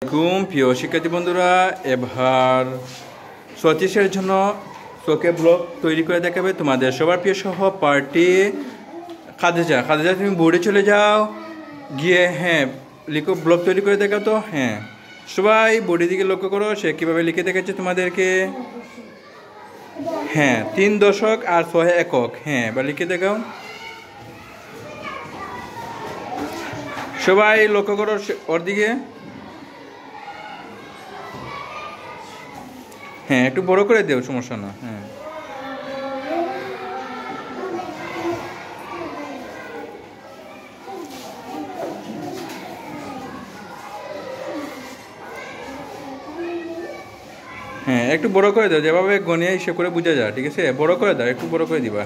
প্রিয় শিক্ষার্থী বন্ধুরা, এবার 34-এর জন্য তোকে ব্লগ তৈরি করে দেখাবে তোমাদের সবার প্রিয় সহপাঠী খাদিজা। খাদিজা, তুমি বোর্ডে চলে যাও, গিয়ে লিখো ব্লগ তৈরি করে দেখাও তো। সবাই বোর্ডের দিকে লক্ষ্য করো, সে কীভাবে লিখে দেখাচ্ছে তোমাদেরকে। 3 দশক আর 6 একক। এবার লিখে দেখাও। সবাই লক্ষ্য করো ওর দিকে। একটু বড় করে দেও, সমস্যা না। একটু বড় করে দাও, যেভাবে গনিয়ে হিসেব করে বোঝা যায়। ঠিক আছে, বড় করে দাও, একটু বড় করে দিবা।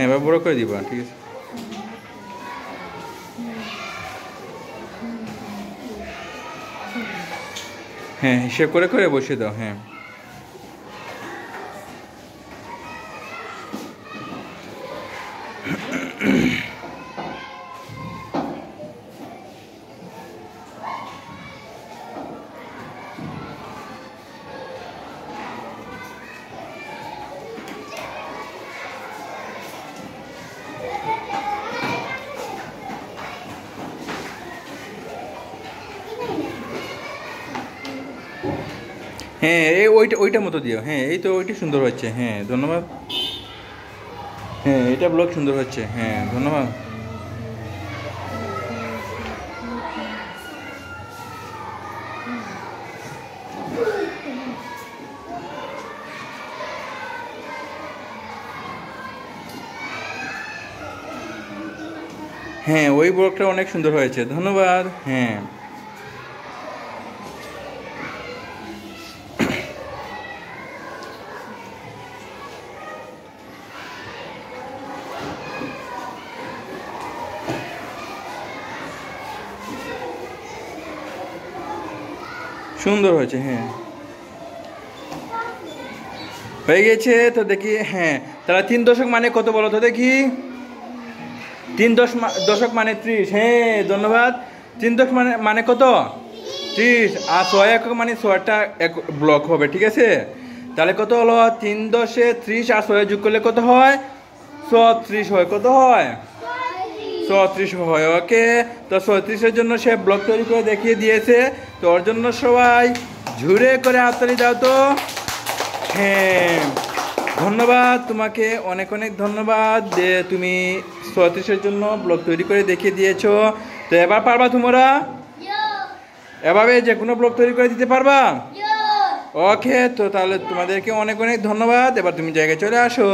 এবার বড় করে দিবা। ঠিক আছে, হিসেব করে করে বসিয়ে দাও। ওইটা মতো দিও। এই তো ওইটা সুন্দর হচ্ছে। ধন্যবাদ। এটা ব্লগ সুন্দর হচ্ছে। ধন্যবাদ। ওই ব্লগটা অনেক সুন্দর হয়েছে। ধন্যবাদ। সুন্দর হয়েছে। হয়ে গেছে তো দেখি। তাহলে 3 দশক মানে কত বলো তো দেখি। 3 দশক মানে 30। ধন্যবাদ। 3 দশক মানে কত? 30। আর 6 একক মানে 6টা ব্লক হবে। ঠিক আছে, তাহলে কত হলো? 3 10-এ 30 আর 6 যোগ করলে কত হয়? 36 হয়। কত হয়? 36 হয়। ওকে, তো 36-এর জন্য সে ব্লক তৈরি করে দেখিয়ে দিয়েছে। তো ওর জন্য সবাই ঝুড়ে করে হাততালি দাও তো। ধন্যবাদ তোমাকে, অনেক অনেক ধন্যবাদ যে তুমি 36-এর জন্য ব্লগ তৈরি করে দেখিয়ে দিয়েছো। তো এবার পারবা তোমরা? এভাবে যে কোনো ব্লগ তৈরি করে দিতে পারবা? ওকে, তো তাহলে তোমাদেরকে অনেক অনেক ধন্যবাদ। এবার তুমি জায়গায় চলে আসো।